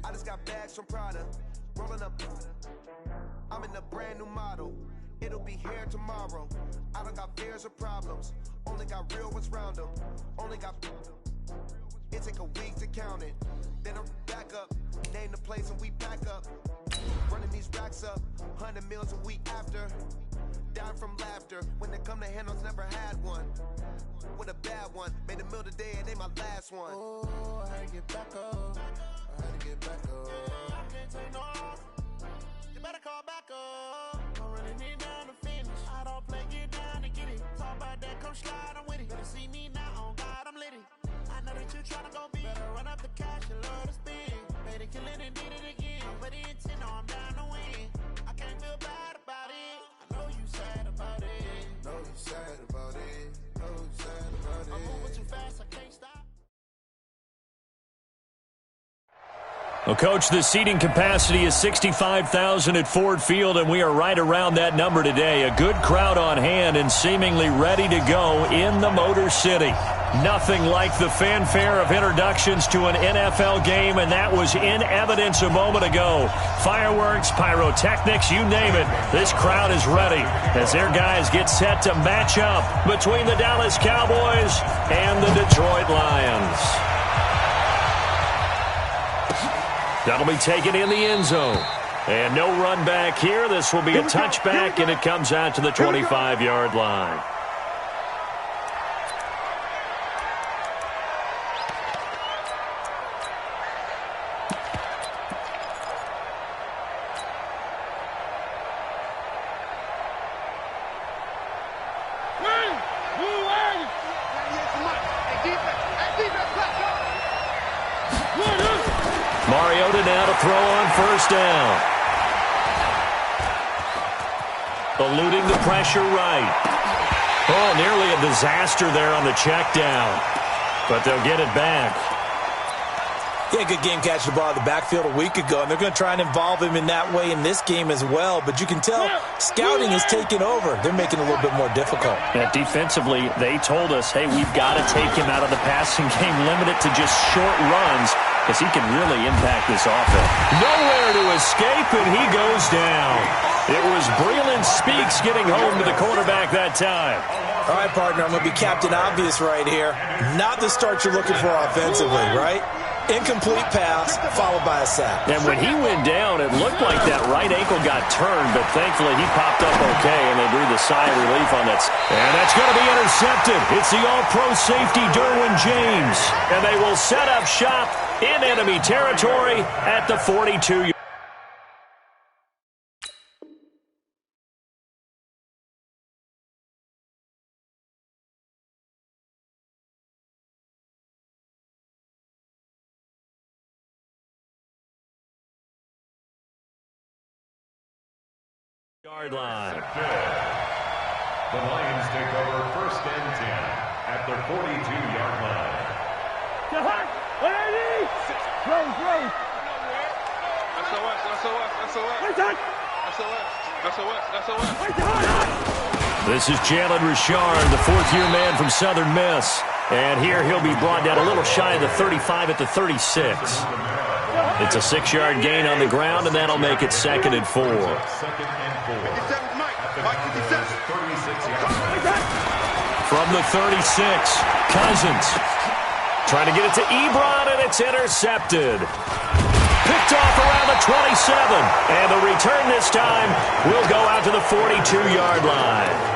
I just got bags from Prada, rolling up. I'm in a brand new model. It'll be here tomorrow. I don't got fears or problems. Only got real ones round them. Only got. It take a week to count it. Then I'm back up. Name the place and we pack up. Running these racks up. 100 meals a week after. Dying from laughter. When they come to handles, never had one. With a bad one. Made a meal today and ain't my last one. Oh, I had to get back up. I had to get back up. I can't take no off. You better call back up. I'm running it down to finish. I don't play, get down to get it. Talk about that, come slide, I'm with it. Better see me now, on God, I'm lit it. I know that you tryna go big. Better run up the cash, you love to spin. Made it, kill it, and did it again. But the intent, no, I'm down to win. I can't feel bad about it. I know you sad about it. Know you sad about it. Know you sad about it. I'm moving too fast, I can't stop. Well, Coach, the seating capacity is 65,000 at Ford Field, and we are right around that number today. A good crowd on hand and seemingly ready to go in the Motor City. Nothing like the fanfare of introductions to an NFL game, and that was in evidence a moment ago. Fireworks, pyrotechnics, you name it. This crowd is ready as their guys get set to match up between the Dallas Cowboys and the Detroit Lions. That'll be taken in the end zone. And no run back here. This will be a touchback, and it comes out to the 25-yard line. Mariota now to throw on first down. Eluding the pressure right. Oh, nearly a disaster there on the check down. But they'll get it back. Yeah, good game catching the ball at the backfield a week ago, and they're going to try and involve him in that way in this game as well. But you can tell scouting is taking over. They're making it a little bit more difficult. Yeah, defensively, they told us, hey, we've got to take him out of the passing game, limit it to just short runs, because he can really impact this offense. Nowhere to escape, and he goes down. It was Breland Speaks getting home to the quarterback that time. All right, partner, I'm going to be Captain Obvious right here. Not the start you're looking for offensively, right? Incomplete pass, followed by a sack. And when he went down, it looked like that right ankle got turned, but thankfully he popped up okay, and they breathed a sigh of relief on that. And that's going to be intercepted. It's the all-pro safety, Derwin James. And they will set up shop in enemy territory at the 42. Yard line. The Lions take over first and 10 at their 42-yard line. This is Jalen Richard, the fourth-year man from Southern Miss. And here he'll be brought down a little shy of the 35 at the 36. It's a 6-yard gain on the ground, and that'll make it 2nd and 4. From the 36, Cousins trying to get it to Ebron, and it's intercepted. Picked off around the 27, and the return this time will go out to the 42-yard line.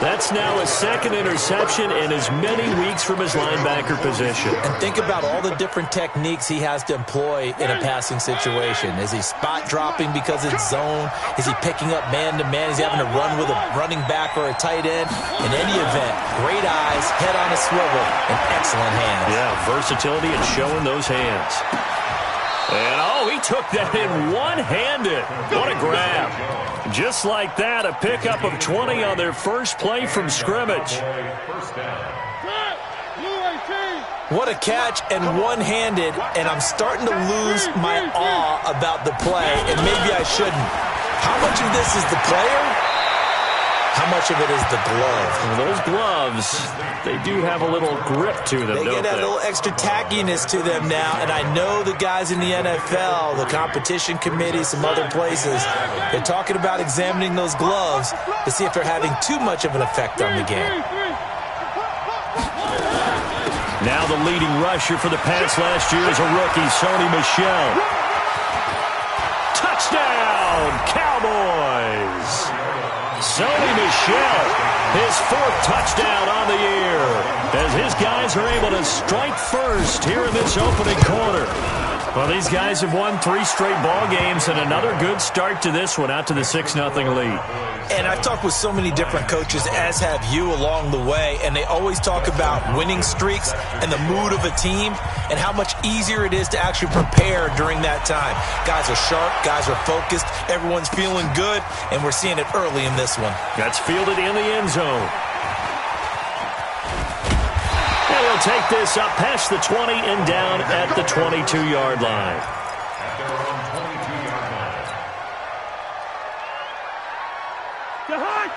That's now his second interception in as many weeks from his linebacker position. And think about all the different techniques he has to employ in a passing situation. Is he spot dropping because it's zone? Is he picking up man-to-man? Is he having to run with a running back or a tight end? In any event, great eyes, head on a swivel, and excellent hands. Yeah, versatility and showing those hands. And, oh, he took that in one-handed. What a grab. Just like that, a pickup of 20 on their first play from scrimmage. What a catch and one-handed, and I'm starting to lose my awe about the play, and maybe I shouldn't. How much of this is the player? How much of it is the glove? Well, those gloves, they do have a little grip to them, They don't get that little extra tackiness to them now, and I know the guys in the NFL, the competition committee, some other places, they're talking about examining those gloves to see if they're having too much of an effect on the game. Now the leading rusher for the Pats last year is a rookie, Sony Michel. Touchdown, Cowboys! Sony Michel, his 4th touchdown on the year, as his guys are able to strike first here in this opening quarter. Well, these guys have won 3 straight ball games and another good start to this one, out to the 6-0 lead. And I've talked with so many different coaches, as have you, along the way, and they always talk about winning streaks and the mood of a team and how much easier it is to actually prepare during that time. Guys are sharp, guys are focused, everyone's feeling good, and we're seeing it early in this one. That's fielded in the end zone. And he'll take this up past the 20 and down at the 22-yard line.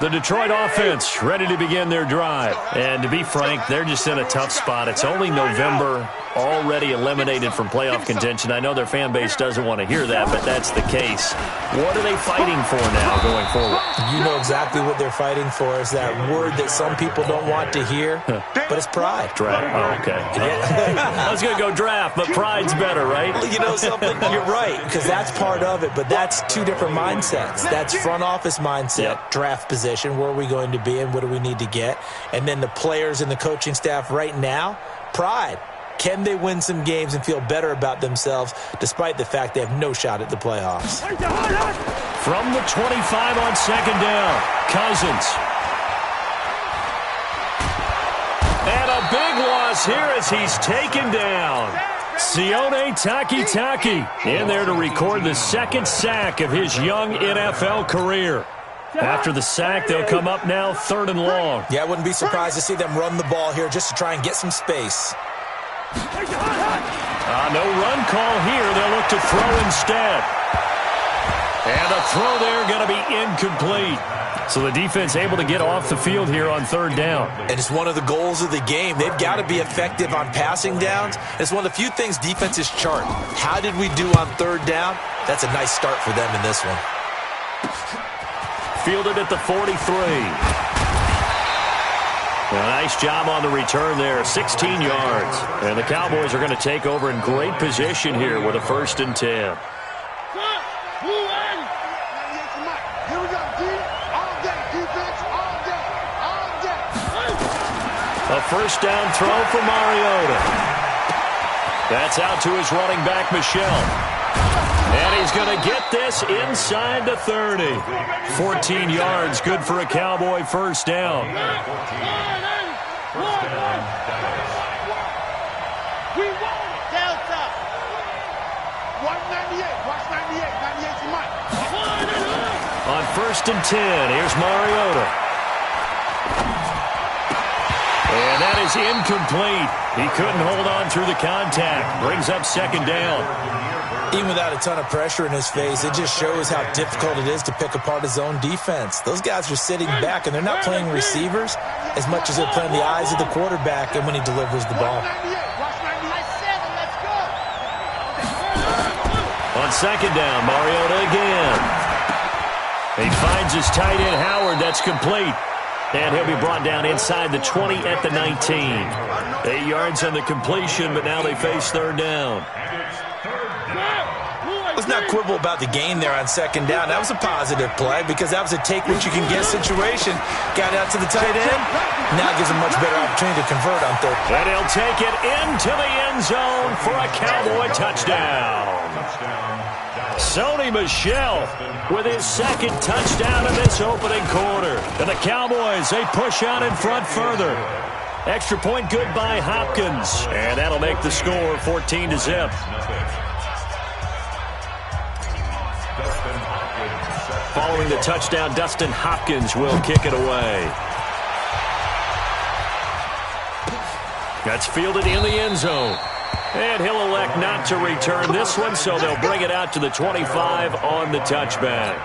The Detroit offense ready to begin their drive. And to be frank, they're just in a tough spot. It's only November, already eliminated from playoff contention. I know their fan base doesn't want to hear that, but that's the case. What are they fighting for now going forward? You know exactly what they're fighting for. Is that word that some people don't want to hear, but it's pride. Draft. Oh, okay. I was going to go draft, but pride's better, right? You know something? You're right, because that's part of it, but that's 2 different mindsets. That's front office mindset, draft position. Where are we going to be and what do we need to get? And then the players and the coaching staff right now, pride. Can they win some games and feel better about themselves despite the fact they have no shot at the playoffs? From the 25 on 2nd down, Cousins. And a big loss here as he's taken down. Sione Takitaki in there to record the 2nd sack of his young NFL career. After the sack, they'll come up now 3rd and long. Yeah, I wouldn't be surprised to see them run the ball here just to try and get some space. No run call here. They'll look to throw instead. And a throw there going to be incomplete. So the defense able to get off the field here on 3rd down. And it's one of the goals of the game. They've got to be effective on passing downs. It's one of the few things defenses chart. How did we do on 3rd down? That's a nice start for them in this one. Fielded at the 43. A nice job on the return there, 16 yards. And the Cowboys are going to take over in great position here with a 1st and 10. A 1st down throw for Mariota. That's out to his running back, Michel. And he's going to get this inside the 30. 14 yards, good for a Cowboy 1st down. On 1st and 10, here's Mariota. And that is incomplete. He couldn't hold on through the contact. Brings up 2nd down. Even without a ton of pressure in his face, it just shows how difficult it is to pick apart his own defense. Those guys are sitting back, and they're not playing receivers as much as they're playing the eyes of the quarterback and when he delivers the ball. On 2nd down, Mariota again. He finds his tight end, Howard. That's complete. And he'll be brought down inside the 20 at the 19. 8 yards on the completion, but now they face 3rd down. Let's not quibble about the gain there on 2nd down. That was a positive play because that was a take-what-you-can-get situation. Got out to the tight end. Now gives him much better opportunity to convert on 3rd. And he'll take it into the end zone for a Cowboy touchdown. Sony Michel with his 2nd touchdown in this opening quarter. And the Cowboys, they push out in front further. Extra point good by Hopkins. And that'll make the score 14-0. Following the touchdown, Dustin Hopkins will kick it away. That's fielded in the end zone. And he'll elect not to return this one, so they'll bring it out to the 25 on the touchback.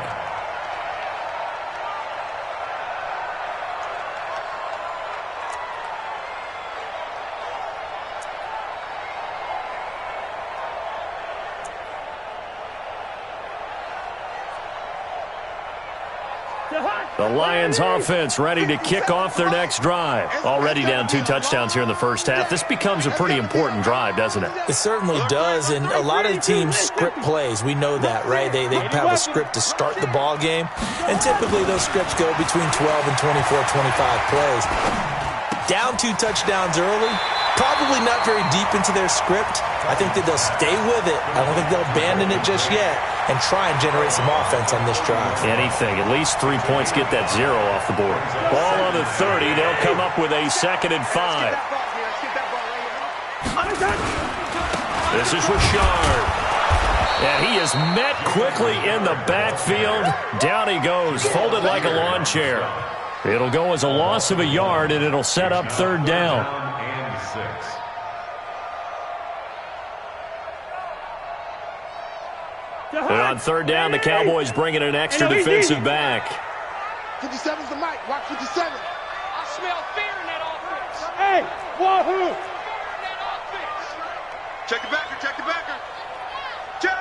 The Lions offense ready to kick off their next drive. Already down 2 touchdowns here in the first half. This becomes a pretty important drive, doesn't it? It certainly does, and a lot of the teams script plays. We know that, right? They have a script to start the ball game, and typically those scripts go between 12 and 24, 25 plays. Down 2 touchdowns early, probably not very deep into their script. I think that they'll stay with it. I don't think they'll abandon it just yet and try and generate some offense on this drive. Anything. At least 3 points, get that 0 off the board. Ball on the 30. They'll come up with a 2nd and 5. This is Richard. And he is met quickly in the backfield. Down he goes, folded like a lawn chair. It'll go as a loss of a yard, and it'll set up 3rd down. And 6. And on 3rd down, the Cowboys bring in an extra defensive back. 57's the mic. Watch 57. I smell fear in that offense. Hey, wahoo! In that offense. Check the backer. Check the backer. Check.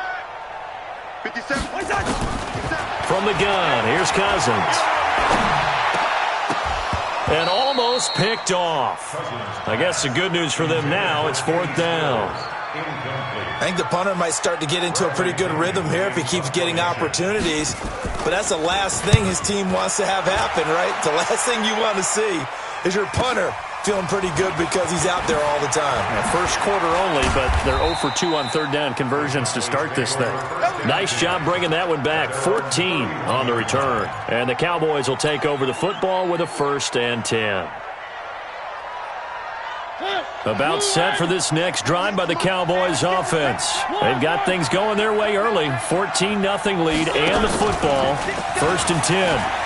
57. What's that? 57. From the gun, here's Cousins. And almost picked off. I guess the good news for them now, it's 4th down. I think the punter might start to get into a pretty good rhythm here if he keeps getting opportunities. But that's the last thing his team wants to have happen, right? The last thing you want to see is your punter feeling pretty good because he's out there all the time. First quarter only, but they're 0 for 2 on 3rd down conversions to start this thing. Nice job bringing that one back. 14 on the return. And the Cowboys will take over the football with a 1st and 10. About set for this next drive by the Cowboys offense. They've got things going their way early. 14-0 lead and the football. 1st and 10.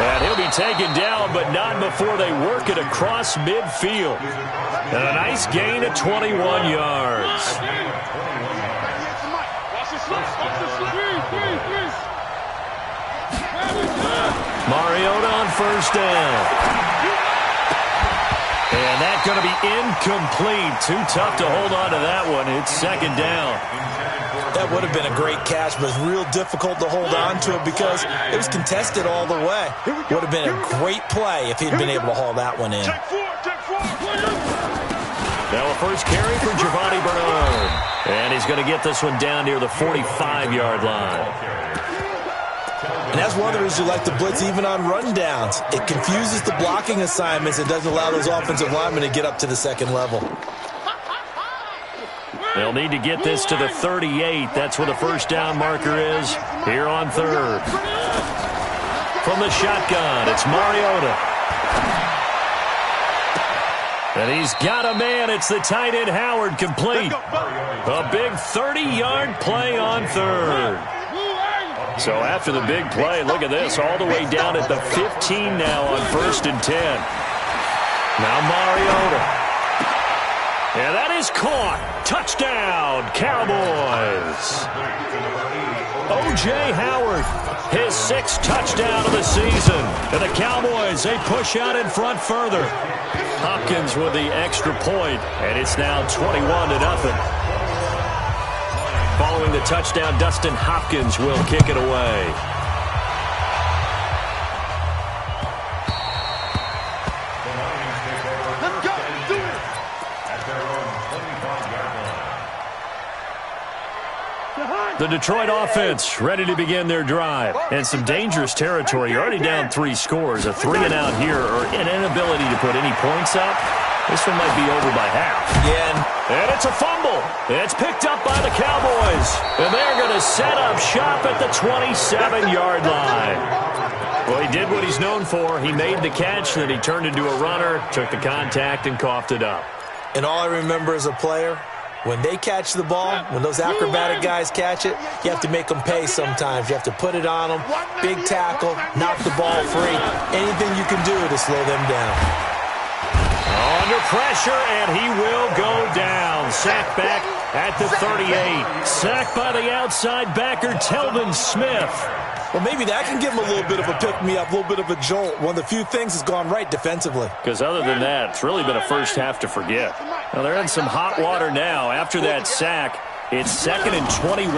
And he'll be taken down, but not before they work it across midfield. And a nice gain of 21 yards. Mariota on 1st down. And that's going to be incomplete. Too tough to hold on to that one. It's 2nd down. That would have been a great catch, but it's real difficult to hold on to it because it was contested all the way. Would have been a great play if he'd been able to haul that one in. Now a first carry for Giovanni Bernard. And he's going to get this one down near the 45-yard line. And that's one of the reasons you like to blitz even on rundowns. It confuses the blocking assignments. It doesn't allow those offensive linemen to get up to the 2nd level. They'll need to get this to the 38. That's where the 1st down marker is here on 3rd. From the shotgun, it's Mariota. And he's got a man. It's the tight end Howard complete. A big 30-yard play on 3rd. So after the big play, look at this, all the way down at the 15 now on 1st and 10. Now Mariota. And that is caught. Touchdown, Cowboys. O.J. Howard, his 6th touchdown of the season. And the Cowboys, they push out in front further. Hopkins with the extra point, and it's now 21-0. Following the touchdown, Dustin Hopkins will kick it away. The Detroit offense ready to begin their drive. And some dangerous territory. You're already down 3 scores. A 3-and-out here or an inability to put any points up. This one might be over by half. And it's a fumble. It's picked up by the Cowboys. And they're going to set up shop at the 27-yard line. Well, he did what he's known for. He made the catch, then he turned into a runner, took the contact, and coughed it up. And all I remember as a player, when they catch the ball, when those acrobatic guys catch it, you have to make them pay sometimes. You have to put it on them, big tackle, knock the ball free. Anything you can do to slow them down. Under pressure, and he will go down. Sacked back at the 38. Sacked by the outside backer, Telvin Smith. Well, maybe that can give him a little bit of a pick-me-up, a little bit of a jolt. One of the few things that's gone right defensively. Because other than that, it's really been a first half to forget. Now, they're in some hot water now. After that sack, it's 2nd and 21.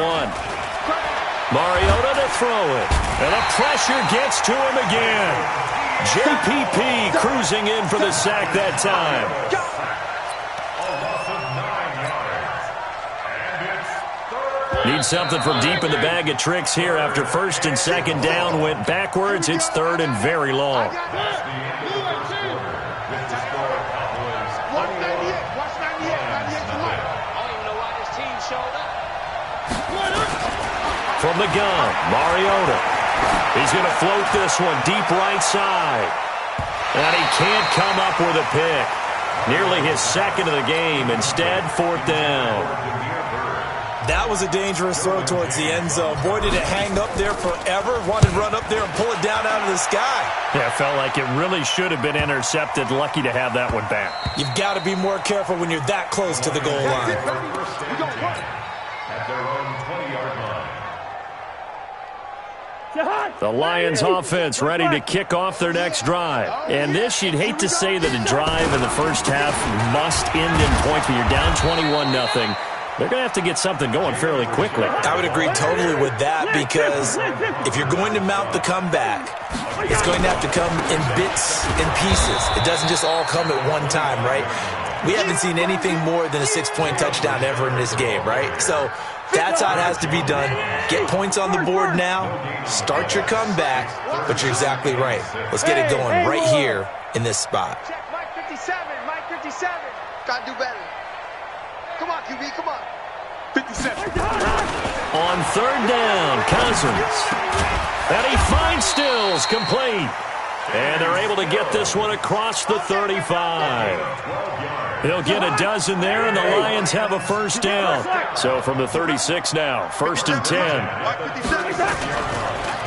Mariota to throw it. And the pressure gets to him again. JPP cruising in for the sack that time. Need something from deep in the bag of tricks here after first and second down went backwards. It's third and very long. From the gun, Mariota. He's going to float this one deep right side. And he can't come up with a pick. Nearly his second of the game. Instead, fourth down. That was a dangerous throw towards the end zone. Boy, did it hang up there forever. Wanted to run up there and pull it down out of the sky. Yeah, it felt like it really should have been intercepted. Lucky to have that one back. You've got to be more careful when you're that close to the goal line. At their own 20-yard line. The Lions offense ready to kick off their next drive. And this, you'd hate to say that a drive in the first half must end in points, but you're down 21-0. They're going to have to get something going fairly quickly. I would agree totally with that because if you're going to mount the comeback, it's going to have to come in bits and pieces. It doesn't just all come at one time, right? We haven't seen anything more than a 6-point touchdown ever in this game, right? So that's how it has to be done. Get points on the board now. Start your comeback. But you're exactly right. Let's get it going right here in this spot. Check, Mike 57, Mike 57. Gotta do better. Come on, QB, come on. 57. On third down, Cousins. And he finds Stills complete. And they're able to get this one across the 35. He'll get a dozen there, and the Lions have a first down. So from the 36 now, first and 10.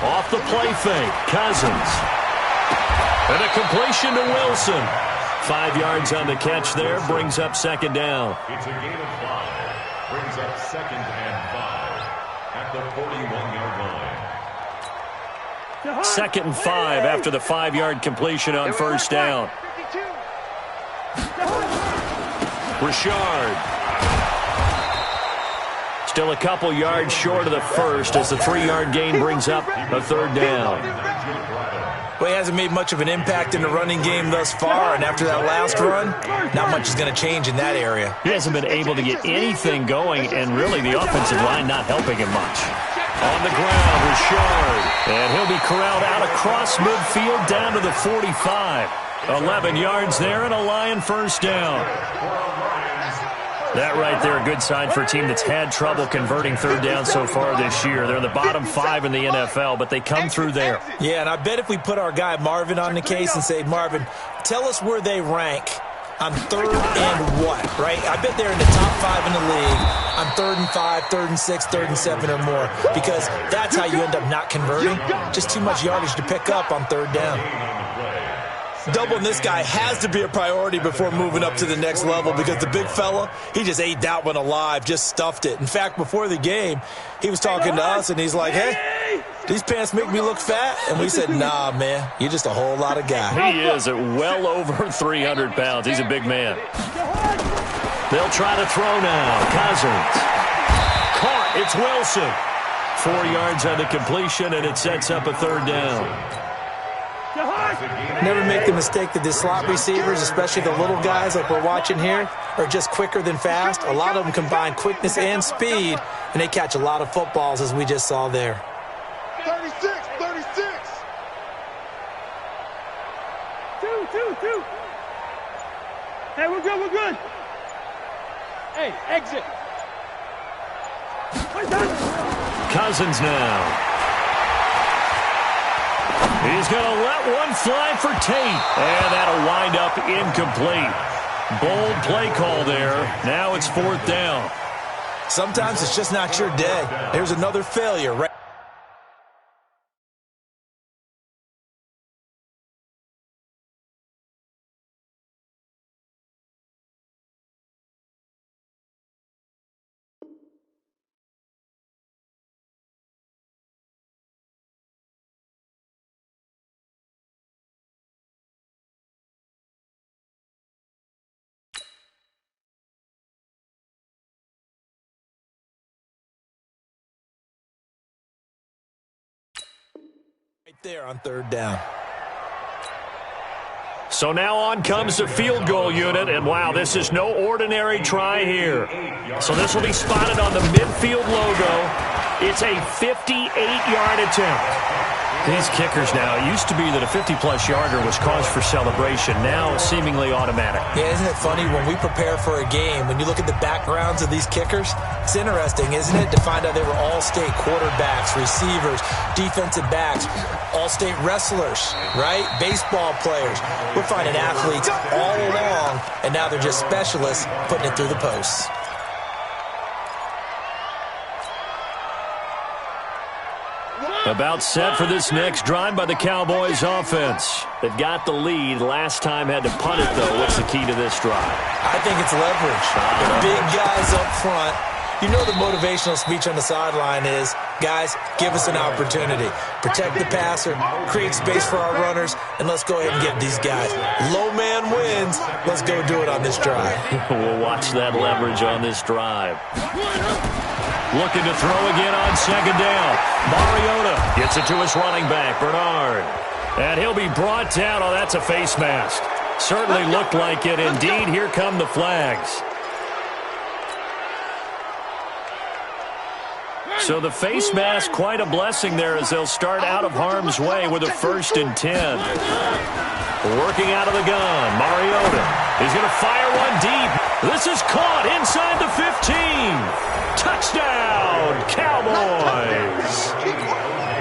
Off the play fake, Cousins. And a completion to Wilson. 5 yards on the catch there, brings up second down. It's a gain of 5. Brings up second and 5 at the 41-yard line. Second and 5 after the 5-yard completion on first down. Richard. Still a couple yards short of the first as the 3-yard gain brings up a third down. Well, he hasn't made much of an impact in the running game thus far, and after that last run, not much is going to change in that area. He hasn't been able to get anything going, and really the offensive line not helping him much. On the ground, Richard. And he'll be corralled out across midfield down to the 45. 11 yards there and a Lion first down. That right there, a good sign for a team that's had trouble converting third down so far this year. They're in the bottom 5 in the NFL, but they come through there. Yeah, and I bet if we put our guy Marvin on the case and say, Marvin, tell us where they rank on third and what, right? I bet they're in the top 5 in the league on third and 5, third and 6, third and 7 or more, because that's how you end up not converting. Just too much yardage to pick up on third down. Doubling this guy has to be a priority before moving up to the next level because the big fella, he just ate that one alive, just stuffed it. In fact, before the game, he was talking to us, and he's like, hey, these pants make me look fat? And we said, nah, man, you're just a whole lot of guy. He is at well over 300 pounds. He's a big man. They'll try to throw now. Cousins. Caught. It's Wilson. 4 yards on the completion, and it sets up a third down. Never make the mistake that the slot receivers, especially the little guys like we're watching here, are just quicker than fast. A lot of them combine quickness and speed, and they catch a lot of footballs, as we just saw there. 36, 36. Two. Hey, we're good, we're good. Hey, exit. Cousins now. He's going to let one fly for Tate. And that'll wind up incomplete. Bold play call there. Now it's fourth down. Sometimes it's just not your day. There's another failure right there on 3rd down. So now on comes the field goal unit, and wow, this is no ordinary try here. So this will be spotted on the midfield logo. It's a 58-yard attempt. These kickers now, it used to be that a 50-plus yarder was cause for celebration, now seemingly automatic. Yeah, isn't it funny when we prepare for a game, when you look at the backgrounds of these kickers, it's interesting, isn't it, to find out they were all-state quarterbacks, receivers, defensive backs, all-state wrestlers, right? Baseball players. We're finding athletes all along, and now they're just specialists putting it through the posts. About set for this next drive by the Cowboys offense. They've got the lead. Last time had to punt it, though. What's the key to this drive? I think it's leverage. The big guys up front. You know the motivational speech on the sideline is, guys, give us an opportunity. Protect the passer, create space for our runners, and let's go ahead and give these guys. Low man wins. Let's go do it on this drive. We'll watch that leverage on this drive. Looking to throw again on 2nd down. Mariota gets it to his running back, Bernard. And he'll be brought down. Oh, that's a face mask. Certainly looked like it. Indeed, here come the flags. So the face mask, quite a blessing there as they'll start out of harm's way with a 1st and 10. Working out of the gun, Mariota. He's going to fire one deep. This is caught inside the 15. Touchdown, Cowboys.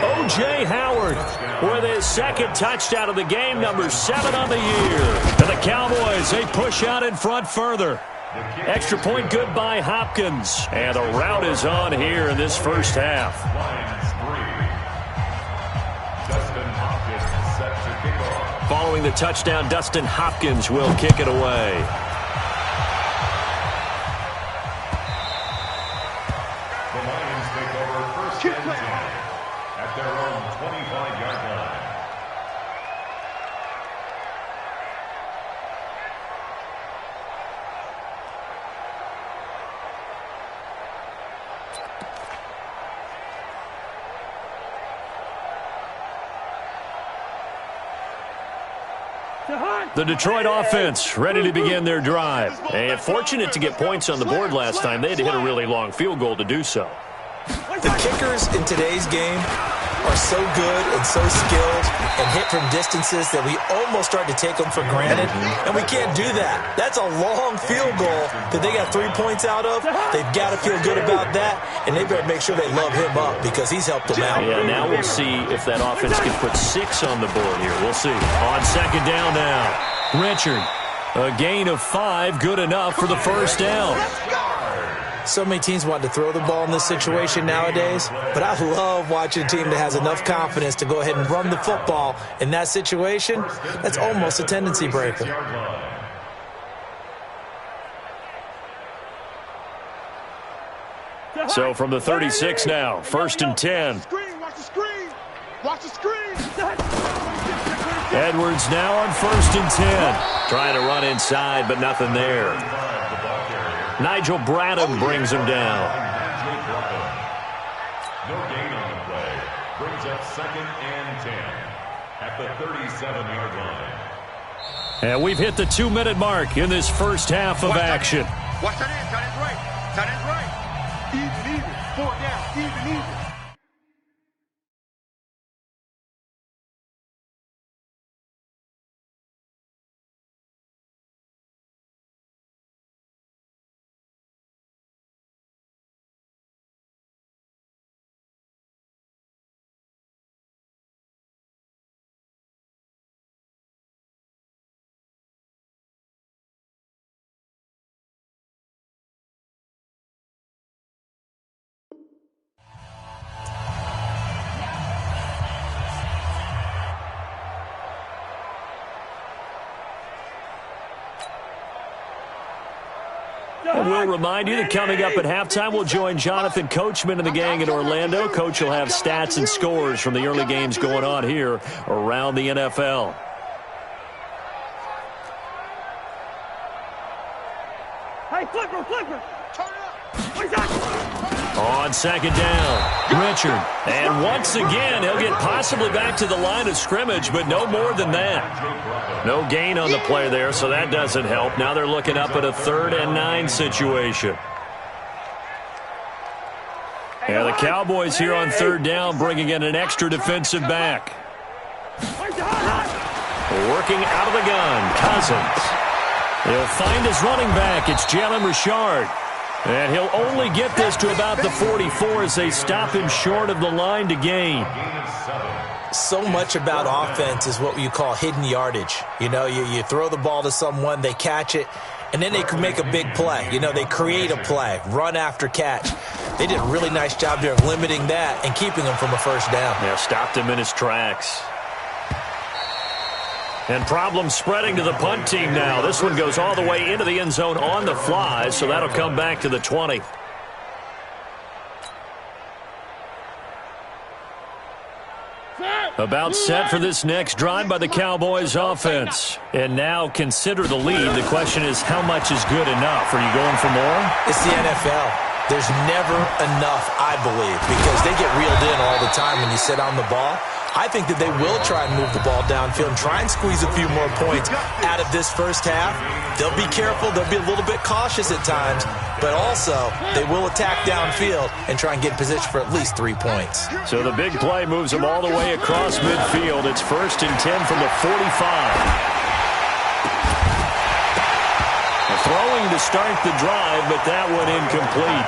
O.J. Howard with his 2nd touchdown of the game, number 7 on the year. And the Cowboys, they push out in front further. Extra point good by Hopkins. And the route is on here in this first half. Following the touchdown, Dustin Hopkins will kick it away. The Lions take over 1st and 10 at their own 25-yard line. The Detroit offense ready to begin their drive. And fortunate to get points on the board last time. They had to hit a really long field goal to do so. The kickers in today's game are so good and so skilled and hit from distances that we almost start to take them for granted, and we can't do that. That's a long field goal that they got 3 points out of. They've got to feel good about that, and they better make sure they love him up because he's helped them out. Yeah, now we'll see if that offense can put 6 on the board here. We'll see. On 2nd down now, Richard. A gain of 5, good enough for the 1st down. So many teams want to throw the ball in this situation nowadays, but I love watching a team that has enough confidence to go ahead and run the football. In that situation, that's almost a tendency breaker. So from the 36 now, 1st and 10. Watch the screen. Watch the screen. Edwards now on 1st and 10. Trying to run inside, but nothing there. Nigel Bradham brings him down. No gain on the play. Brings up 2nd and 10 at the 37-yard line. And we've hit the 2-minute mark in this first half of action. Watch that in. Tight end's right. Tight end's right. Even. 4 down. Even. And we'll remind you that coming up at halftime, we'll join Jonathan Coachman and the gang in Orlando. Coach will have stats and scores from the early games going on here around the NFL. Hey, flipper! Turn it up! On second down, Richard. And once again, he'll get possibly back to the line of scrimmage, but no more than that. No gain on the play there, so that doesn't help. Now they're looking up at a 3rd and 9 situation. Yeah, the Cowboys here on 3rd down, bringing in an extra defensive back. Working out of the gun, Cousins. He'll find his running back. It's Jalen Richard. And he'll only get this to about the 44 as they stop him short of the line to gain. So much about offense is what you call hidden yardage. You know, you throw the ball to someone, they catch it, and then they can make a big play. You know, they create a play, run after catch. They did a really nice job there of limiting that and keeping him from a first down. Yeah, stopped him in his tracks. And problems spreading to the punt team now. This one goes all the way into the end zone on the fly, so that'll come back to the 20. About set for this next drive by the Cowboys offense. And now consider the lead. The question is, how much is good enough? Are you going for more? It's the NFL. There's never enough, I believe, because they get reeled in all the time when you sit on the ball. I think that they will try and move the ball downfield and try and squeeze a few more points out of this first half. They'll be careful. They'll be a little bit cautious at times, but also they will attack downfield and try and get in position for at least 3 points. So the big play moves them all the way across midfield. It's 1st and 10 from the 45. Throwing to start the drive, but that one incomplete.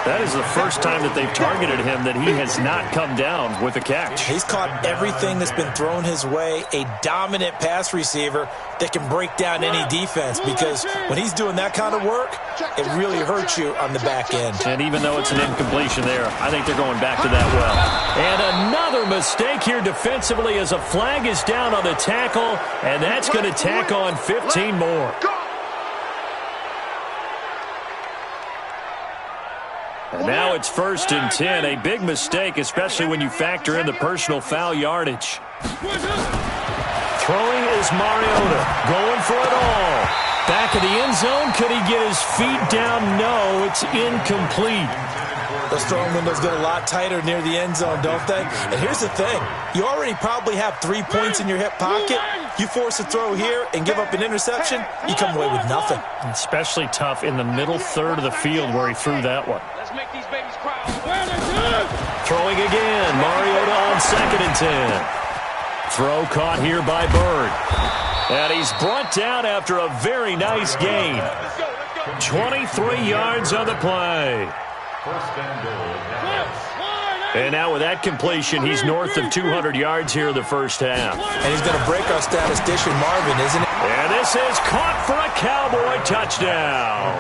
That is the first time that they've targeted him that he has not come down with a catch. He's caught everything that's been thrown his way, a dominant pass receiver that can break down any defense, because when he's doing that kind of work, it really hurts you on the back end. And even though it's an incompletion there, I think they're going back to that well. And another mistake here defensively as a flag is down on the tackle, and that's going to tack on 15 more. And now it's 1st and 10. A big mistake, especially when you factor in the personal foul yardage. Throwing is Mariota. Going for it all. Back of the end zone. Could he get his feet down? No, it's incomplete. Those throwing windows get a lot tighter near the end zone, don't they? And here's the thing. You already probably have 3 points in your hip pocket. You force a throw here and give up an interception, you come away with nothing. Especially tough in the middle third of the field where he threw that one. Let's make these babies cry. Throwing again. Mariota on 2nd and 10. Throw caught here by Bird. And he's brought down after a very nice gain. 23 yards on the play. And now with that completion, he's north of 200 yards here in the first half. And he's going to break our statistician, Marvin, isn't it? And this is caught for a Cowboy touchdown.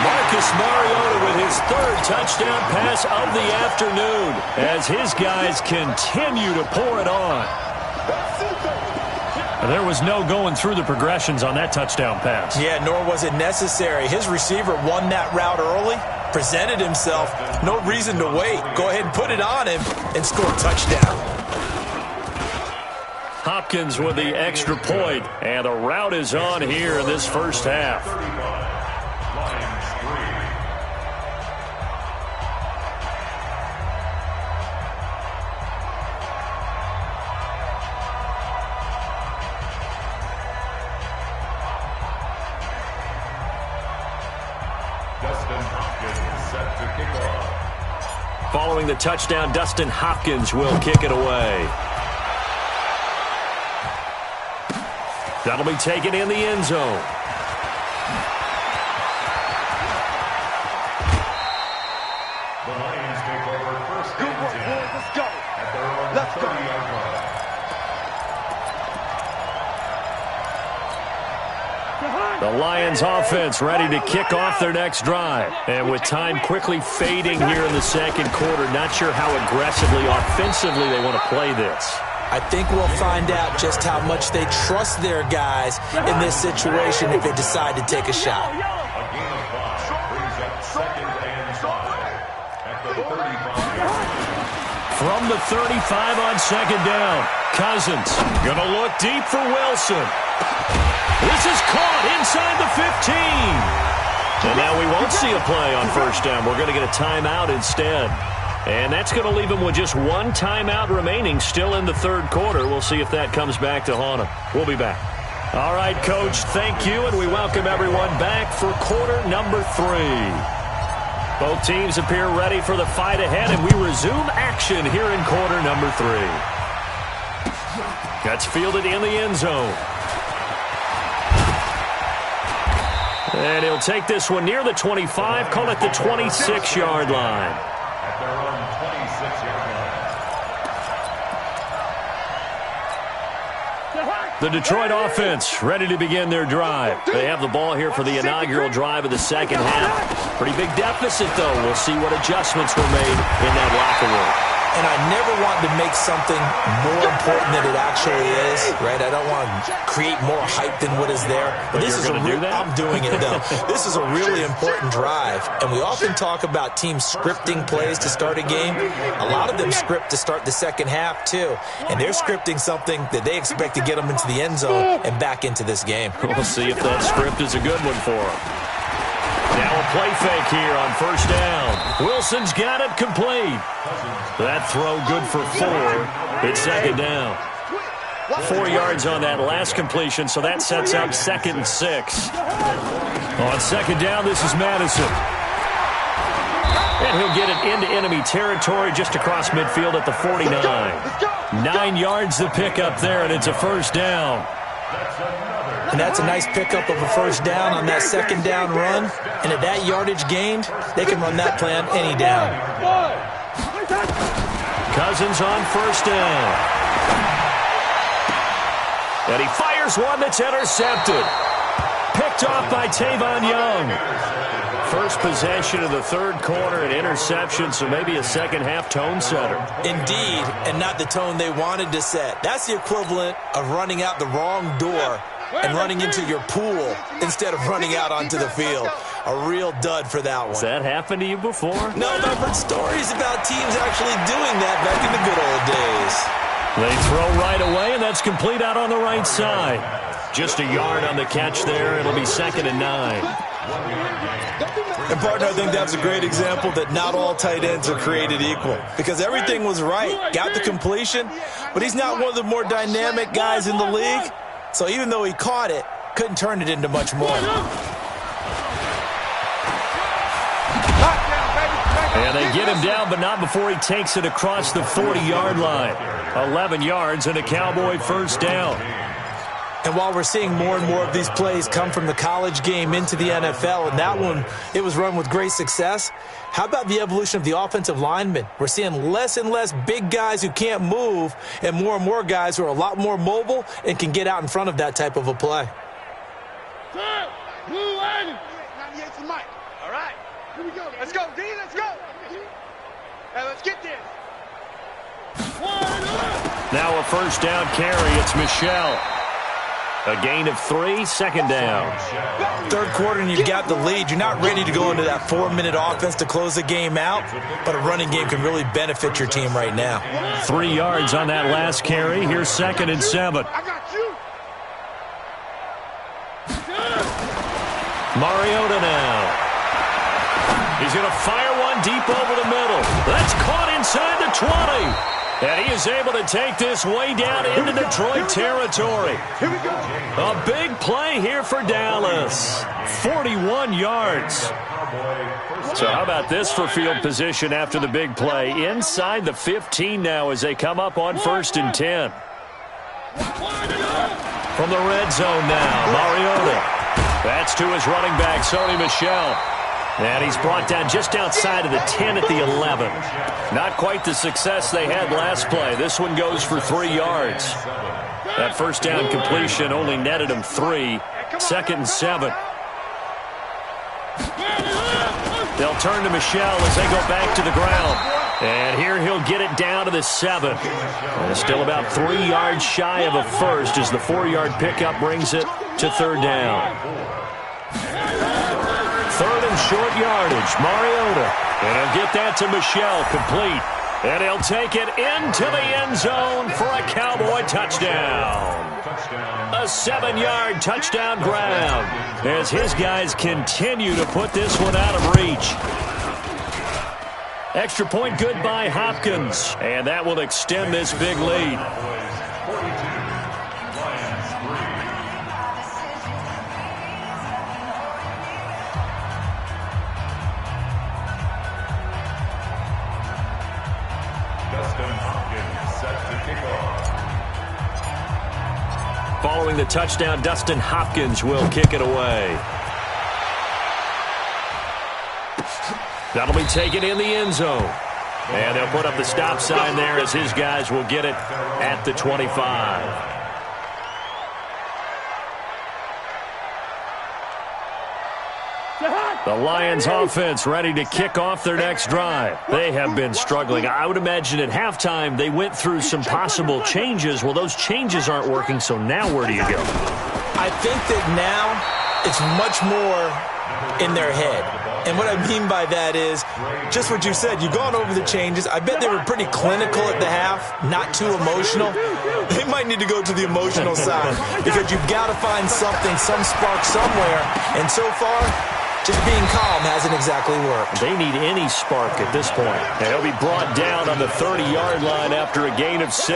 Marcus Mariota with his 3rd touchdown pass of the afternoon as his guys continue to pour it on. There was no going through the progressions on that touchdown pass. Yeah, nor was it necessary. His receiver won that route early, presented himself. No reason to wait. Go ahead and put it on him and score a touchdown. Hopkins with the extra point, and a route is on here in this first half. Following the touchdown, Dustin Hopkins will kick it away. That'll be taken in the end zone. The Lions take over 1st and 10. Let's go. At their own Let's go. 30-yard line. The Lions offense ready to kick off their next drive. And with time quickly fading here in the second quarter, not sure how aggressively, offensively they want to play this. I think we'll find out just how much they trust their guys in this situation if they decide to take a shot. A gain of 5 brings up 2nd and 5 at the 35-yard line. From the 35 on 2nd down, Cousins gonna look deep for Wilson. This is caught inside the 15. And now we won't see a play on first down. We're going to get a timeout instead. And that's going to leave them with just one timeout remaining still in the third quarter. We'll see if that comes back to haunt them. We'll be back. All right, Coach, thank you, and we welcome everyone back for quarter number 3. Both teams appear ready for the fight ahead, and we resume action here in quarter number 3. That's fielded in the end zone. And he'll take this one near the 25, call it the 26-yard line. At their own 26-yard line. The Detroit offense ready to begin their drive. They have the ball here for the inaugural drive of the second half. Pretty big deficit, though. We'll see what adjustments were made in that locker room. And I never want to make something more important than it actually is, right? I don't want to create more hype than what is there. But this is I'm doing it, though. This is a really important drive. And we often talk about teams scripting plays to start a game. A lot of them script to start the second half, too. And they're scripting something that they expect to get them into the end zone and back into this game. We'll see if that script is a good one for them. Now a play fake here on first down. Wilson's got it complete. That throw good for 4. It's second down. 4 yards on that last completion, so that sets up 2nd and 6. On second down, this is Madison. And he'll get it into enemy territory just across midfield at the 49. 9 yards the pickup there, and it's a first down. And that's a nice pickup of a first down on that second down run. And at that yardage gained, they can run that play on any down. Cousins on first down. And he fires one that's intercepted. Picked off by Tavon Young. First possession of the third quarter, an interception, so maybe a second-half tone setter. Indeed, and not the tone they wanted to set. That's the equivalent of running out the wrong door and running into your pool instead of running out onto the field. A real dud for that one. Has that happened to you before? No, I've heard stories about teams actually doing that back in the good old days. They throw right away, and that's complete out on the right side. Just a yard on the catch there. It'll be 2nd and 9. And, partner, I think that's a great example that not all tight ends are created equal. Because everything was right. Got the completion, but he's not one of the more dynamic guys in the league. So even though he caught it, couldn't turn it into much more. And they get him down, but not before he takes it across the 40-yard line. 11 yards and a Cowboy first down. And while we're seeing more and more of these plays come from the college game into the NFL, and that one, it was run with great success, how about the evolution of the offensive linemen? We're seeing less and less big guys who can't move and more guys who are a lot more mobile and can get out in front of that type of a play. Sir, blue wagon. 98 to Mike. All right. Here we go. Let's go, D. Let's go. Hey, let's get this. Now a first down carry. It's Michelle. A gain of 3, second down. Third quarter and you've got the lead. You're not ready to go into that 4-minute offense to close the game out, but a running game can really benefit your team right now. 3 yards on that last carry. Here's 2nd and 7. I got you. Mariota now. He's going to fire one deep over the middle. That's caught inside the 20. And he is able to take this way down into Detroit territory. A big play here for Dallas. 41 yards. So how about this for field position after the big play? Inside the 15 now as they come up on 1st and 10. From the red zone now, Mariota. That's to his running back, Sony Michel. And he's brought down just outside of the 10 at the 11. Not quite the success they had last play. This one goes for 3 yards. That first down completion only netted him 3. 2nd and 7. They'll turn to Michel as they go back to the ground. And here he'll get it down to the 7. And still about 3 yards shy of a first as the 4-yard pickup brings it to 3rd down. 3rd and short yardage, Mariota. And he'll get that to Michel, complete. And he'll take it into the end zone for a Cowboy touchdown. A 7-yard touchdown grab as his guys continue to put this one out of reach. Extra point good by Hopkins, and that will extend this big lead. Following the touchdown, Dustin Hopkins will kick it away. That'll be taken in the end zone. And they'll put up the stop sign there as his guys will get it at the 25. The Lions offense ready to kick off their next drive. They have been struggling. I would imagine at halftime they went through some possible changes. Well, those changes aren't working, so now where do you go? I think that now it's much more in their head. And what I mean by that is just what you said. You've gone over the changes. I bet they were pretty clinical at the half, not too emotional. They might need to go to the emotional side because you've got to find something, some spark somewhere. And so far, just being calm hasn't exactly worked. They need any spark at this point. And he'll be brought down on the 30-yard line after a gain of 6.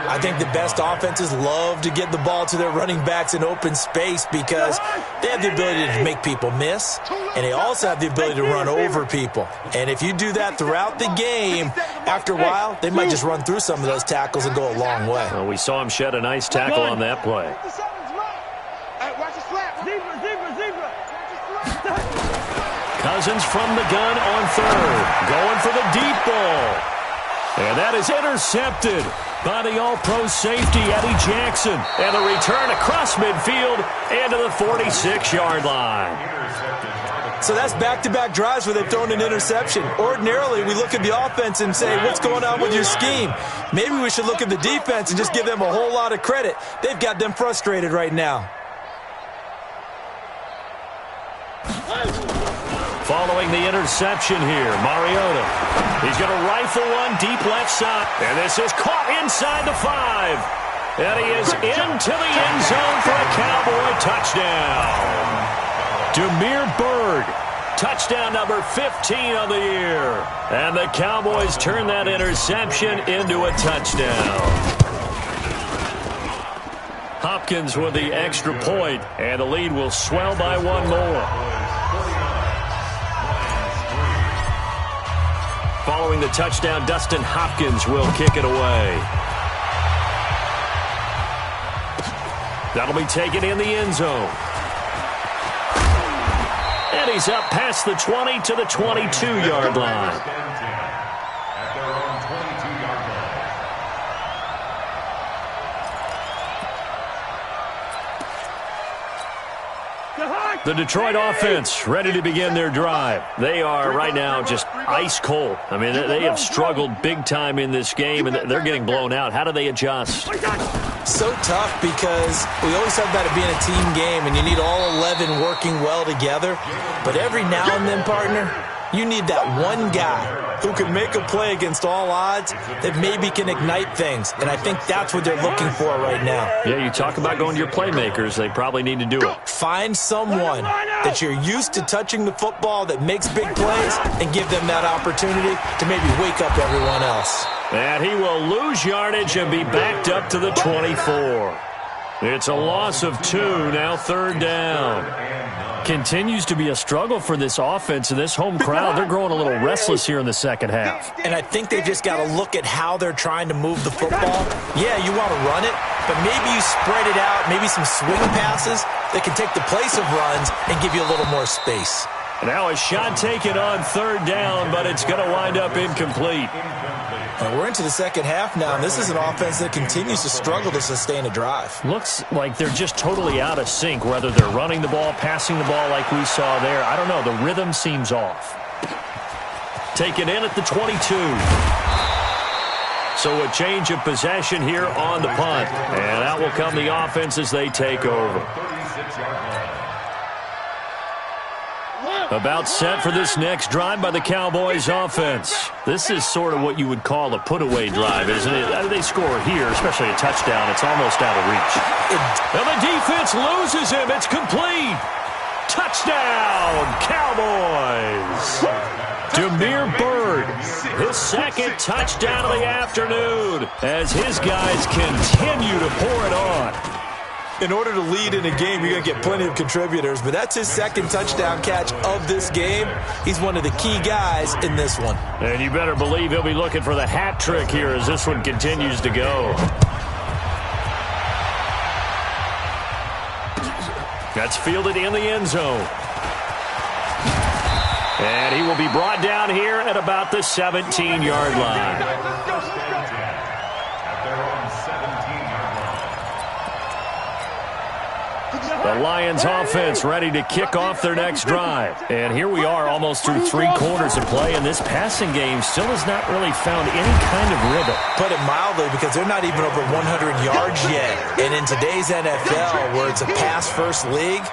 I think the best offenses love to get the ball to their running backs in open space because they have the ability to make people miss, and they also have the ability to run over people. And if you do that throughout the game, after a while, they might just run through some of those tackles and go a long way. Well, we saw him shed a nice tackle on that play. Cousins from the gun on third, going for the deep ball. And that is intercepted by the all-pro safety, Eddie Jackson. And the return across midfield and to the 46-yard line. So that's back-to-back drives where they've thrown an interception. Ordinarily, we look at the offense and say, what's going on with your scheme? Maybe we should look at the defense and just give them a whole lot of credit. They've got them frustrated right now. Following the interception here, Mariota. He's going to rifle one deep left side. And this is caught inside the 5. And he is into the end zone for a Cowboy touchdown. Damiere Byrd, touchdown number 15 of the year. And the Cowboys turn that interception into a touchdown. Hopkins with the extra point, and the lead will swell by one more. Following the touchdown, Dustin Hopkins will kick it away. That'll be taken in the end zone. And he's up past the 20 to the 22-yard line. At their own 22-yard line. The Detroit offense ready to begin their drive. They are right now just ice cold. I mean, they have struggled big time in this game, and they're getting blown out. How do they adjust? So tough because we always talk about it being a team game, and you need all 11 working well together. But every now and then, partner, you need that one guy who can make a play against all odds that maybe can ignite things. And I think that's what they're looking for right now. Yeah, you talk about going to your playmakers. They probably need to do it. Find someone that you're used to touching the football that makes big plays and give them that opportunity to maybe wake up everyone else. And he will lose yardage and be backed up to the 24. It's a loss of 2, now third down. Continues to be a struggle for this offense and this home crowd. They're growing a little restless here in the second half. And I think they've just got to look at how they're trying to move the football. Yeah, you want to run it, but maybe you spread it out, maybe some swing passes that can take the place of runs and give you a little more space. Now a shot taken on third down, but it's going to wind up incomplete. And we're into the second half now, and this is an offense that continues to struggle to sustain a drive. Looks like they're just totally out of sync, whether they're running the ball, passing the ball like we saw there. I don't know. The rhythm seems off. Taken in at the 22. So a change of possession here on the punt. And out will come the offense as they take over. About set for this next drive by the Cowboys offense. This is sort of what you would call a put-away drive, isn't it? They score here, especially a touchdown. It's almost out of reach. And the defense loses him. It's complete. Touchdown, Cowboys. Demir Bird, his second touchdown of the afternoon as his guys continue to pour it on. In order to lead in a game, you're going to get plenty of contributors, but that's his second touchdown catch of this game. He's one of the key guys in this one. And you better believe he'll be looking for the hat trick here as this one continues to go. That's fielded in the end zone. And he will be brought down here at about the 17-yard line. The Lions offense ready to kick off their next drive. And here we are almost through 3 quarters of play, and this passing game still has not really found any kind of rhythm. Put it mildly, because they're not even over 100 yards yet. And in today's NFL, where it's a pass-first league,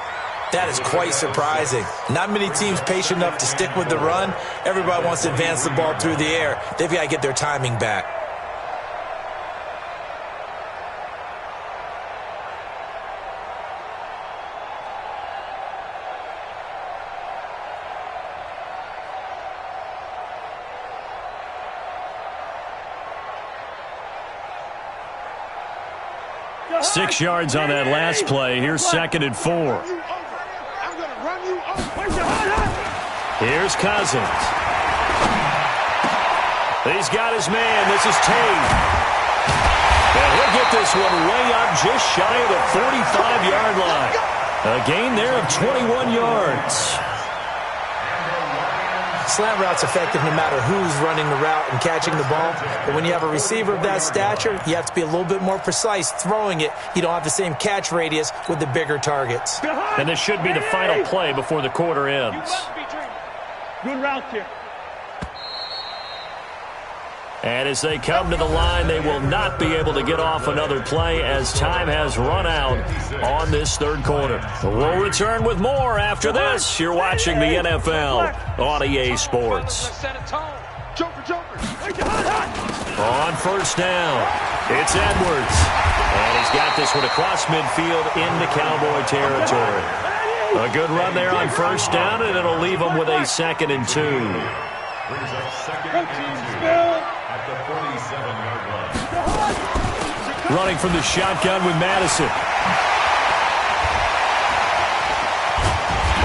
that is quite surprising. Not many teams patient enough to stick with the run. Everybody wants to advance the ball through the air. They've got to get their timing back. Six yards on that last play. Here's 2nd and 4. Here's Cousins. He's got his man. This is Tate. And he'll get this one way up just shy of the 45-yard line. A gain there of 21 yards. Slant route's effective no matter who's running the route and catching the ball. But when you have a receiver of that stature, you have to be a little bit more precise throwing it. You don't have the same catch radius with the bigger targets. And this should be the final play before the quarter ends. Good route here. And as they come to the line, they will not be able to get off another play as time has run out on this third quarter. We'll return with more after this. You're watching the NFL on EA Sports. On first down, it's Edwards. And he's got this one across midfield into Cowboy territory. A good run there on first down, and it'll leave them with a 2nd and 2. Brings up 2nd and 2 at the 47-yard line. Running from the shotgun with Madison.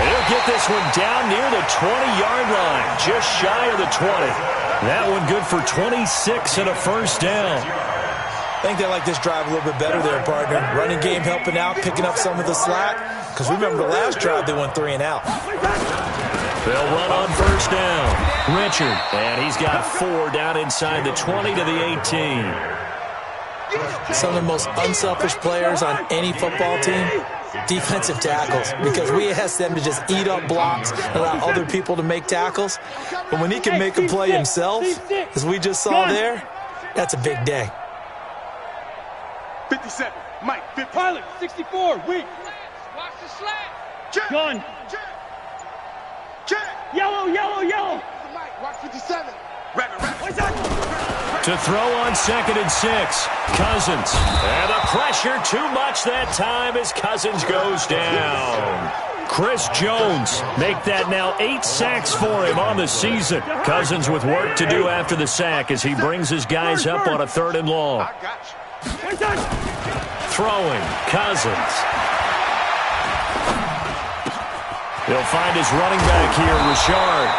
He'll get this one down near the 20-yard line, just shy of the 20. That one good for 26 and a first down. I think they like this drive a little bit better there, partner. Running game helping out, picking up some of the slack. Because remember the last drive, they went 3 and out. They'll run on first down. Richard, and he's got 4 down inside the 20 to the 18. Some of the most unselfish players on any football team, defensive tackles, because we ask them to just eat up blocks and allow other people to make tackles. But when he can make a play himself, as we just saw there, that's a big day. 57, Mike, 50. Pilot, 64, weak. Watch the slant. Check. Gun. Check. Check. Yellow, yellow, yellow. Mike, watch 57. Rabbit. To throw on 2nd and 6, Cousins. And the pressure too much that time as Cousins goes down. Chris Jones make that now 8 sacks for him on the season. Cousins with work to do after the sack as he brings his guys up on a 3rd and long. I got you. Throwing, Cousins. He'll find his running back here, Richard.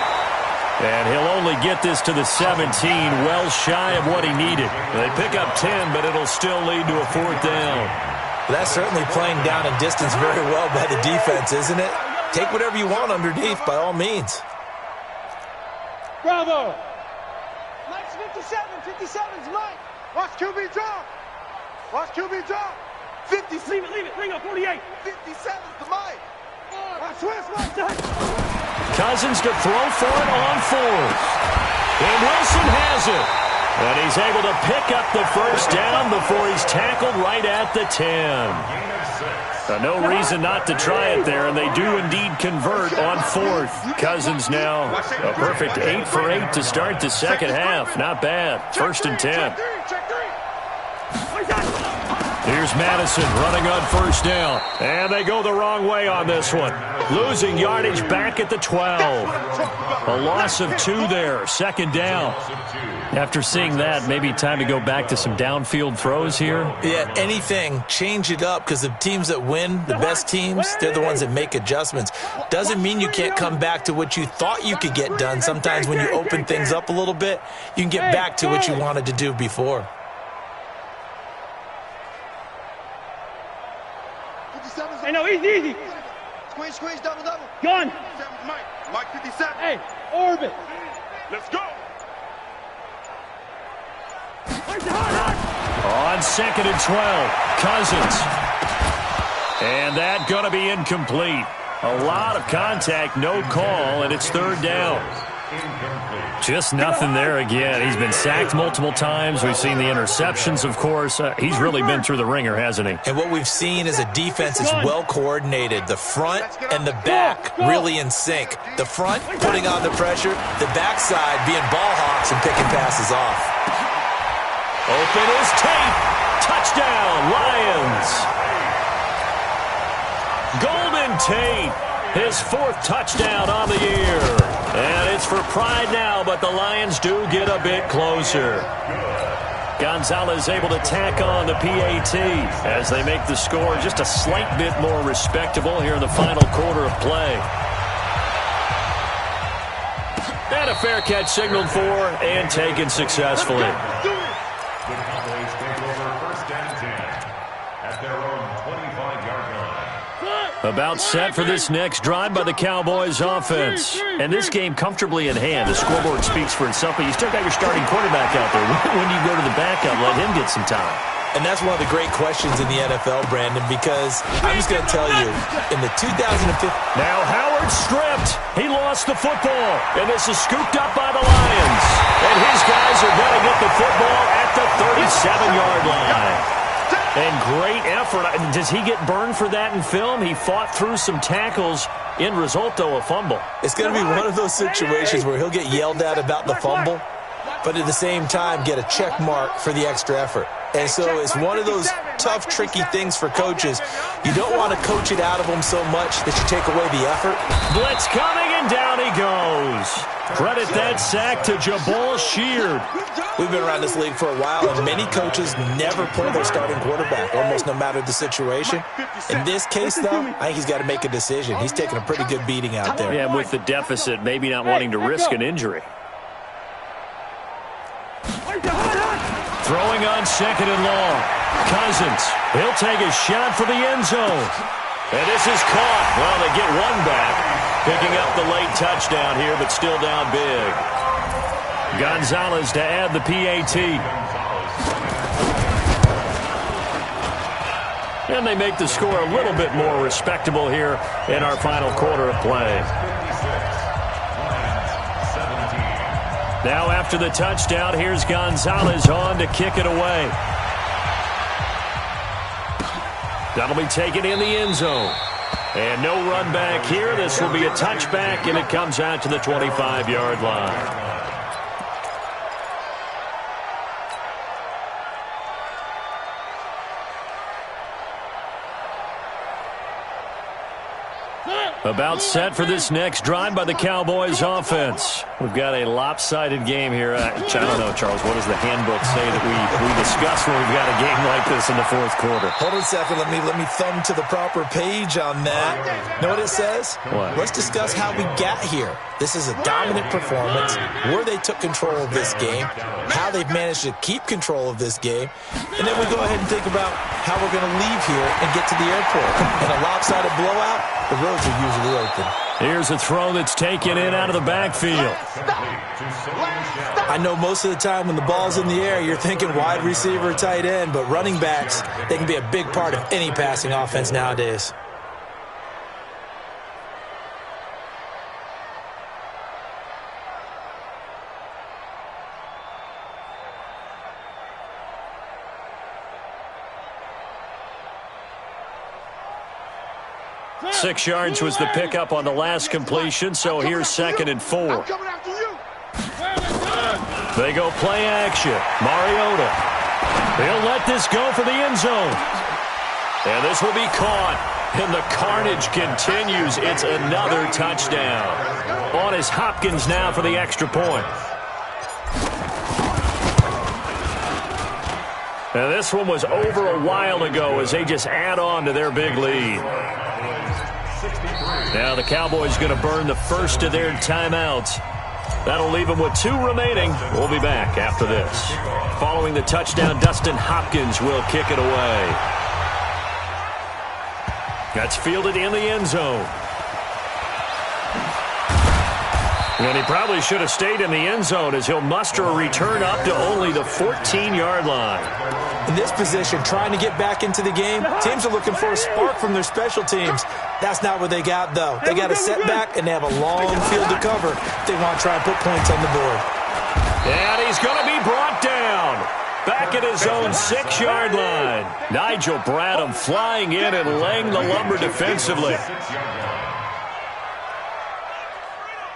And he'll only get this to the 17, well shy of what he needed. They pick up 10, but it'll still lead to a 4th down. Well, that's certainly playing down a distance very well by the defense, isn't it? Take whatever you want underneath, by all means. Bravo. Mike's 57. 57's Mike. Watch QB drop. Watch QB drop. 50. Leave it. Bring up 48. 57's the Mike. Watch West, Mike. Cousins to throw for it on 4th. And Wilson has it. And he's able to pick up the first down before he's tackled right at the 10. No reason not to try it there, and they do indeed convert on fourth. Cousins now a perfect 8 for 8 to start the second half. Not bad. 1st and 10. Here's Madison running on 1st down. And they go the wrong way on this one. Losing yardage back at the 12. A loss of 2 there. 2nd down. After seeing that, maybe time to go back to some downfield throws here. Yeah, anything. Change it up, because the teams that win, the best teams, they're the ones that make adjustments. Doesn't mean you can't come back to what you thought you could get done. Sometimes when you open things up a little bit, you can get back to what you wanted to do before. Hey, no, easy. Squeeze, double. Gun. Mike 57. Hey, orbit. Let's go. On 2nd and 12, Cousins. And that going to be incomplete. A lot of contact, no call, and it's 3rd down. Just nothing there again. He's been sacked multiple times. We've seen the interceptions, of course. He's really been through the ringer, hasn't he? And what we've seen is a defense that's well coordinated. The front and the back really in sync. The front putting on the pressure, the backside being ball hawks and picking passes off. Open is Tate. Touchdown, Lions. Golden Tate, his 4th touchdown on the year. And it's for pride now, but the Lions do get a bit closer. Gonzalez able to tack on the PAT as they make the score just a slight bit more respectable here in the final quarter of play. And a fair catch signaled for and taken successfully. The Cowboys take over 1st and 10 at their own 25-yard line. About set for this next drive by the Cowboys offense. And this game comfortably in hand. The scoreboard speaks for itself, but you still got your starting quarterback out there. When do you go to the backup, let him get some time? And that's one of the great questions in the NFL, Brandon, because I'm just going to tell you, in the 2015... Now Howard stripped. He lost the football, and this is scooped up by the Lions. And his guys are going to get the football at the 37-yard line. And great effort. Does he get burned for that in film? He fought through some tackles. End result, though, a fumble. It's going to be one of those situations where he'll get yelled at about the fumble, but at the same time get a check mark for the extra effort. And so it's one of those tough, tricky things for coaches. You don't want to coach it out of them so much that you take away the effort. Blitz coming, and down he goes. Credit that sack to Jabal Sheard. We've been around this league for a while, and many coaches never pull their starting quarterback, almost no matter the situation. In this case, though, I think he's got to make a decision. He's taking a pretty good beating out there. Yeah, with the deficit, maybe not wanting to risk an injury. Throwing on 2nd and long. Cousins, he'll take a shot for the end zone. And this is caught. Well, they get one back. Picking up the late touchdown here, but still down big. Gonzalez to add the PAT. And they make the score a little bit more respectable here in our final quarter of play. Now after the touchdown, here's Gonzalez on to kick it away. That'll be taken in the end zone. And no run back here. This will be a touchback, and it comes out to the 25-yard line. About set for this next drive by the Cowboys offense. We've got a lopsided game here. I don't know, Charles, what does the handbook say that we discuss when we've got a game like this in the 4th quarter? Hold on a second. Let me thumb to the proper page on that. Know what it says? What? Let's discuss how we got here. This is a dominant performance, where they took control of this game, how they've managed to keep control of this game, and then we go ahead and think about how we're going to leave here and get to the airport. In a lopsided blowout, the roads are usually open. Here's a throw that's taken in out of the backfield. I know most of the time when the ball's in the air, you're thinking wide receiver, tight end, but running backs, they can be a big part of any passing offense nowadays. 6 yards was the pickup on the last completion, so here's 2nd and 4. I'm coming after you. They go play action. Mariota. He'll let this go for the end zone. And this will be caught. And the carnage continues. It's another touchdown. On is Hopkins now for the extra point. And this one was over a while ago as they just add on to their big lead. Now the Cowboys going to burn the first of their timeouts. That'll leave them with 2 remaining. We'll be back after this. Following the touchdown, Dustin Hopkins will kick it away. That's fielded in the end zone. And he probably should have stayed in the end zone as he'll muster a return up to only the 14-yard line. In this position, trying to get back into the game, teams are looking for a spark from their special teams. That's not what they got, though. They got a setback, and they have a long field to cover if they want to try and put points on the board. And he's going to be brought down. Back at his own 6-yard line. Nigel Bradham flying in and laying the lumber defensively.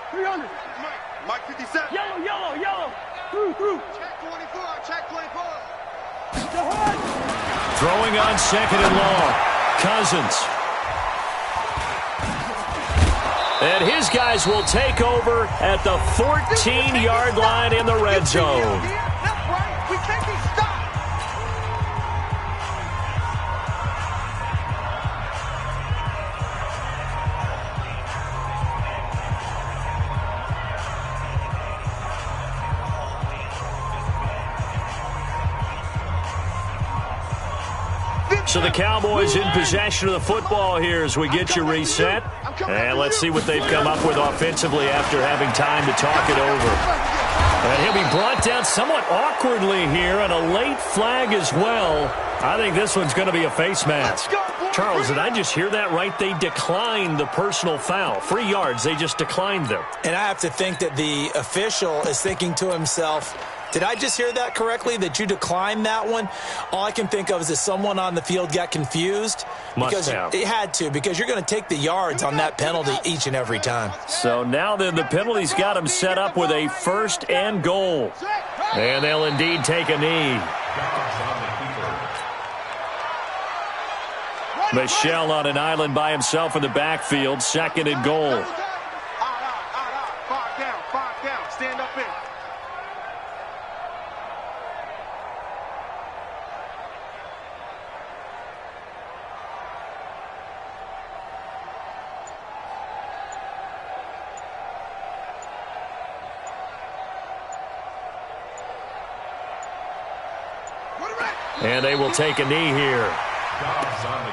300. Mike 57. Yellow. Through. Check 24. Throwing on 2nd and long. Cousins. And his guys will take over at the 14-yard line in the red zone. We can't be stopped. So the Cowboys in possession of the football here as we get you reset. And let's see what they've come up with offensively after having time to talk it over. And he'll be brought down somewhat awkwardly here, and a late flag as well. I think this one's going to be a face mask. Charles, did I just hear that right? They declined the personal foul. 3 yards, they just declined them. And I have to think that the official is thinking to himself, did I just hear that correctly, that you declined that one? All I can think of is that someone on the field got confused. Must have. It had to, because you're going to take the yards on that penalty each and every time. So now then the penalty's got them set up with a 1st and goal. And they'll indeed take a knee. Michelle on an island by himself in the backfield. 2nd and goal. 5 down. Stand up in. And they will take a knee here. Dobbs on the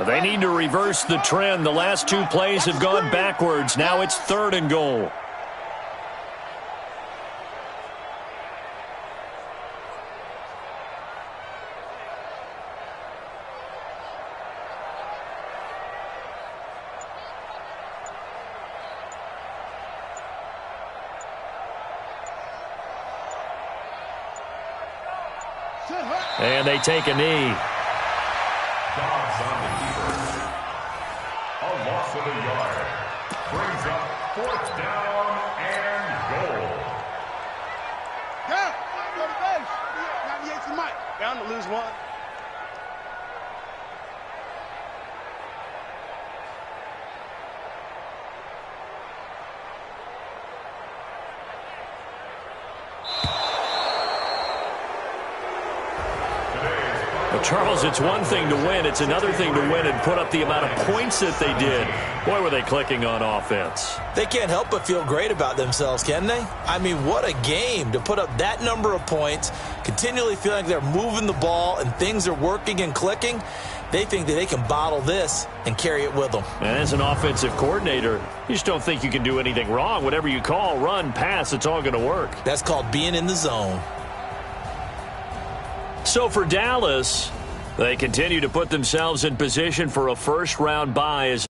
keeper. They need to reverse the trend. The last 2 plays have gone backwards. Now it's 3rd and goal. And they take a knee. Dobbs on the keeper. A loss of a yard. Brings up 4th down and goal. Down. Go to base. 98 to Mike. Down to lose 1. Charles, it's one thing to win. It's another thing to win and put up the amount of points that they did. Boy, were they clicking on offense. They can't help but feel great about themselves, can they? I mean, what a game to put up that number of points, continually feeling like they're moving the ball and things are working and clicking. They think that they can bottle this and carry it with them. And as an offensive coordinator, you just don't think you can do anything wrong. Whatever you call, run, pass, it's all going to work. That's called being in the zone. So for Dallas, they continue to put themselves in position for a first-round bye as